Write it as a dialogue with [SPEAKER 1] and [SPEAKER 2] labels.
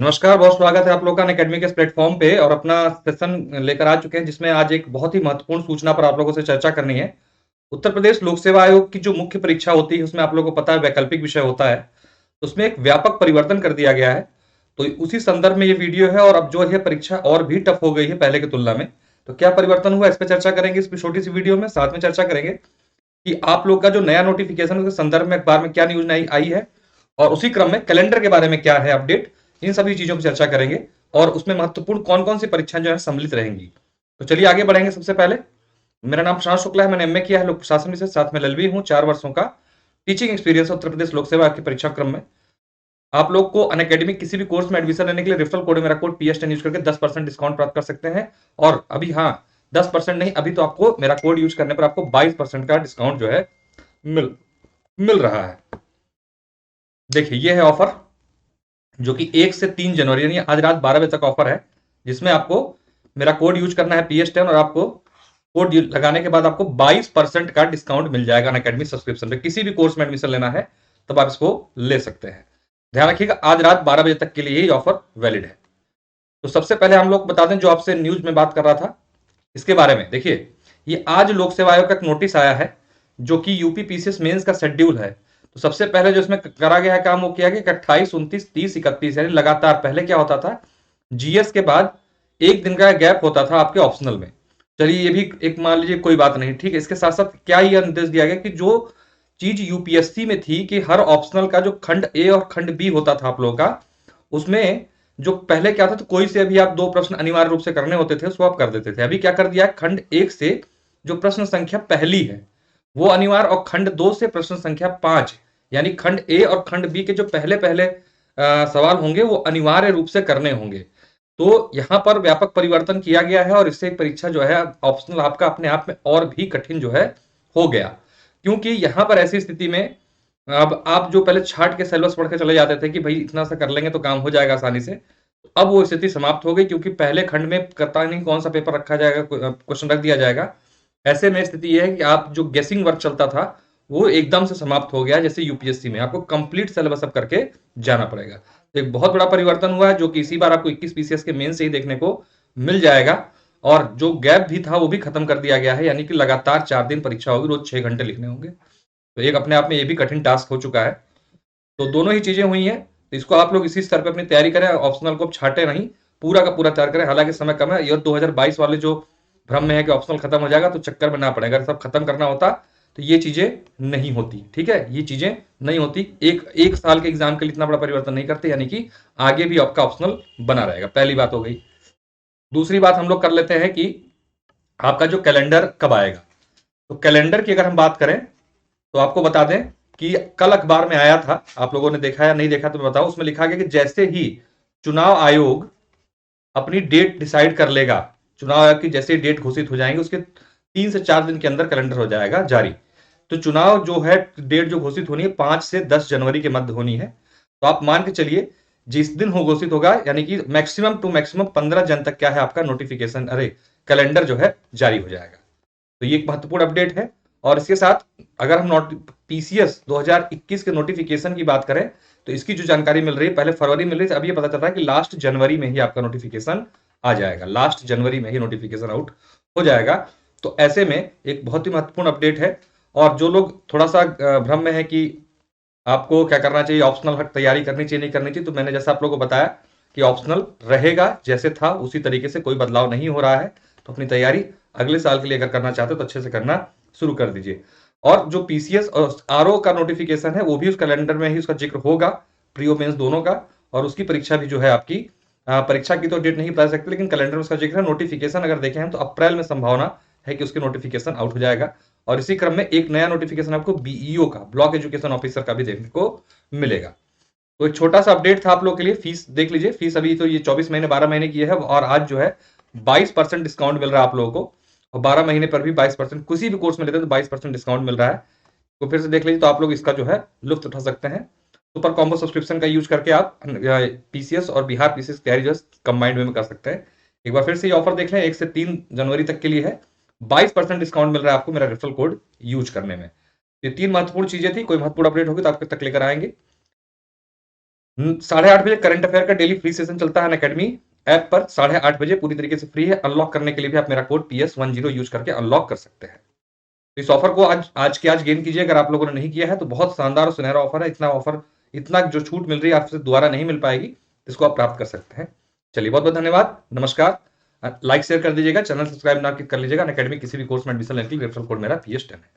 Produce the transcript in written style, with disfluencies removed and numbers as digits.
[SPEAKER 1] नमस्कार, बहुत स्वागत है आप लोग का अनअकैडमी के इस प्लेटफॉर्म पे और अपना सेशन लेकर आ चुके हैं जिसमें आज एक बहुत ही महत्वपूर्ण सूचना पर आप लोगों से चर्चा करनी है। उत्तर प्रदेश लोक सेवा आयोग की जो मुख्य परीक्षा होती है उसमें आप लोगों को पता है वैकल्पिक विषय होता है। तो उसमें एक व्यापक परिवर्तन कर दिया गया है। तो उसी संदर्भ में ये वीडियो है और अब जो है परीक्षा और भी टफ हो गई है पहले की तुलना में। तो क्या परिवर्तन हुआ इस पर चर्चा करेंगे इस छोटी सी वीडियो में। साथ में चर्चा करेंगे कि आप लोग का जो नया नोटिफिकेशन उसके संदर्भ में अखबार में क्या न्यूज नई आई है और उसी क्रम में कैलेंडर के बारे में क्या है अपडेट, इन सभी चीजों पर चर्चा करेंगे और उसमें महत्वपूर्ण कौन कौन सी परीक्षाएं जो है सम्मिलित रहेंगी। तो चलिए आगे बढ़ेंगे। सबसे पहले मेरा नाम प्रशांत शुक्ला है, मैंने एमए किया है लोक प्रशासन से, साथ में एलएलबी हूँ, 4 वर्षों का टीचिंग एक्सपीरियंस उत्तर प्रदेश लोक सेवा की परीक्षा क्रम में। आप लोग को अनअकैडमिक किसी भी कोर्स में एडमिशन लेने के लिए रेफरल कोड मेरा कोड PS10 यूज करके 10% डिस्काउंट प्राप्त कर सकते हैं। और अभी हाँ, 10% नहीं, अभी तो आपको मेरा कोड यूज करने पर आपको 22% का डिस्काउंट जो है मिल मिल रहा है। देखिए ये है ऑफर जो कि 1 से 3 जनवरी यानी आज रात 12 बजे तक ऑफर है, जिसमें आपको मेरा कोड यूज करना है PS10 और आपको कोड लगाने के बाद आपको 22% का डिस्काउंट मिल जाएगा अनअकैडमी सब्सक्रिप्शन पे। किसी भी कोर्स में एडमिशन लेना है तब आप इसको ले सकते हैं। ध्यान रखिएगा आज रात 12 बजे तक के लिए ये ऑफर वैलिड है। तो सबसे पहले हम लोग बता दें जो आपसे न्यूज में बात कर रहा था इसके बारे में। देखिए ये आज लोक सेवा आयोग का एक नोटिस आया है जो कि यूपी पीसीएस मेंस का शेड्यूल है। तो सबसे पहले जो इसमें करा गया है काम वो किया गया कि 28, 29, 30, 31 यानी लगातार। पहले क्या होता था, जीएस के बाद एक दिन का गैप होता था आपके ऑप्शनल में। चलिए ये भी एक मान लीजिए कोई बात नहीं, ठीक है। इसके साथ साथ क्या यह निर्देश दिया गया कि जो चीज यूपीएससी में थी कि हर ऑप्शनल का जो खंड ए और खंड बी होता था आप लोगों का, उसमें जो पहले क्या था तो कोई से भी आप 2 प्रश्न अनिवार्य रूप से करने होते थे उसको आप कर देते थे। अभी क्या कर दिया है, खंड 1 से जो प्रश्न संख्या पहली है वो अनिवार्य और खंड 2 से प्रश्न संख्या 5 यानी खंड ए और खंड बी के जो पहले पहले सवाल होंगे वो अनिवार्य रूप से करने होंगे। तो यहां पर व्यापक परिवर्तन किया गया है और इससे परीक्षा जो है ऑप्शनल आपका अपने आप में और भी कठिन जो है हो गया। क्योंकि यहां पर ऐसी स्थिति में अब आप जो पहले छाट के सिलेबस पढ़ के चले जाते थे कि भाई इतना सा कर लेंगे तो काम हो जाएगा आसानी से, अब वो स्थिति समाप्त हो गई। क्योंकि पहले खंड में पता नहीं कौन सा पेपर रखा जाएगा, क्वेश्चन रख दिया जाएगा। ऐसे में स्थिति यह है कि आप जो गेसिंग वर्क चलता था वो एकदम से समाप्त हो गया। जैसे यूपीएससी में आपको कंप्लीट सिलेबस अब करके जाना पड़ेगा। तो एक बहुत बड़ा परिवर्तन हुआ है जो कि इसी बार आपको 21 पीसीएस के मेन से ही देखने को मिल जाएगा। और जो गैप भी था वो भी खत्म कर दिया गया है, यानी कि लगातार 4 दिन परीक्षा होगी, रोज 6 घंटे लिखने होंगे। तो एक अपने आप में ये भी कठिन टास्क हो चुका है। तो दोनों ही चीजें हुई हैं। तो इसको आप लोग इसी स्तर पे अपनी तैयारी करें, ऑप्शनल को छाटे नहीं, पूरा का पूरा तैयार करें। हालांकि समय कम है, ये 2022 वाले जो भ्रम में है कि ऑप्शनल खत्म हो जाएगा तो चक्कर में ना पड़े। अगर सब खत्म करना होता तो ये चीजें नहीं होती, ठीक है, ये चीजें नहीं होती। एक एक साल के एग्जाम के लिए इतना बड़ा परिवर्तन नहीं करते, यानी कि आगे भी आपका ऑप्शनल बना रहेगा। पहली बात हो गई। दूसरी बात हम लोग कर लेते हैं कि आपका जो कैलेंडर कब आएगा। तो कैलेंडर की अगर हम बात करें तो आपको बता दें कि कल अखबार में आया था, आप लोगों ने देखा या नहीं देखा तो मैं बताऊं। उसमें लिखा गया कि जैसे ही चुनाव आयोग अपनी डेट डिसाइड कर लेगा, चुनाव आयोग की जैसे ही डेट घोषित हो जाएंगे उसके 3 से 4 दिन के अंदर कैलेंडर हो जाएगा जारी। तो चुनाव जो है डेट जो घोषित होनी है 5 से 10 जनवरी के मध्य होनी है। तो आप मान के चलिए जिस दिन हो घोषित होगा यानी कि मैक्सिमम टू मैक्सिमम 15 जन तक क्या है आपका नोटिफिकेशन, अरे कैलेंडर जो है जारी हो जाएगा। तो ये एक महत्वपूर्ण अपडेट है। और इसके साथ अगर हम पीसीएस 2021 के नोटिफिकेशन की बात करें तो इसकी जो जानकारी मिल रही है पहले फरवरी मिल रही थी, अब ये पता चल रहा है कि लास्ट जनवरी में ही आपका नोटिफिकेशन आ जाएगा, लास्ट जनवरी में ही नोटिफिकेशन आउट हो जाएगा। तो ऐसे में एक बहुत ही महत्वपूर्ण अपडेट है। और जो लोग थोड़ा सा भ्रम में है कि आपको क्या करना चाहिए, ऑप्शनल तैयारी करनी चाहिए नहीं करनी चाहिए, तो मैंने जैसा आप लोगों को बताया कि ऑप्शनल रहेगा जैसे था उसी तरीके से, कोई बदलाव नहीं हो रहा है। तो अपनी तैयारी अगले साल के लिए अगर करना चाहते हो तो अच्छे से करना शुरू कर दीजिए। और जो पीसीएस और आरओ का नोटिफिकेशन है वो भी उस कैलेंडर में ही उसका जिक्र होगा, प्री मेंस दोनों का। और उसकी परीक्षा भी जो है आपकी परीक्षा की तो डेट नहीं बता सकते लेकिन कैलेंडर में उसका जिक्र है। नोटिफिकेशन अगर देखें हम तो अप्रैल में संभावना है कि उसके नोटिफिकेशन आउट हो जाएगा। और इसी क्रम में एक नया नोटिफिकेशन आपको बीईओ का, ब्लॉक एजुकेशन ऑफिसर का भी देखने को मिलेगा। तो एक छोटा सा अपडेट था आप लोग के लिए। फीस देख लीजिए, फीस अभी तो ये 24 महीने 12 महीने की है और आज जो है 22% डिस्काउंट मिल रहा है आप लोगों को। और 12 महीने पर भी 22%, किसी भी कोर्स में लेते हैं तो 22% डिस्काउंट मिल रहा है। तो फिर से देख लीजिए तो आप लोग इसका जो है लुत्फ उठा सकते हैं। सुपर कॉम्बो सब्सक्रिप्शन का यूज करके आप पीसीएस और बिहार पीसीएस की तैयारी जो कंबाइंड वे में कर सकते हैं। एक बार फिर से ये ऑफर देख लें, 1 से 3 जनवरी तक के लिए है। 22% डिस्काउंट मिल रहा है आपको मेरा रेफरल कोड यूज करने में। ये 3 महत्वपूर्ण चीजें थी। कोई महत्वपूर्ण अपडेट होगी तो आपके तक लेकर आएंगे। 8:30 बजे करंट अफेयर का डेली फ्री सेशन चलता है अनअकैडमी ऐप पर। 8:30 बजे पूरी तरीके से फ्री है। अनलॉक करने के लिए भी आप मेरा कोड PS10 यूज करके अनलॉक कर सकते हैं। तो इस ऑफर को आज गेन कीजिए। अगर आप लोगों ने नहीं किया है तो बहुत शानदार और सुनहरा ऑफर है। इतना जो छूट मिल रही है आपसे दोबारा नहीं मिल पाएगी। इसको आप प्राप्त कर सकते हैं। चलिए, बहुत बहुत धन्यवाद। नमस्कार। लाइक शेयर कर दीजिएगा, चैनल सब्सक्राइब ना कर लीजिएगा। अनअकैडमी किसी भी कोर्स में एडमिशन लेने के लिए रेफरल कोड मेरा PS10 है।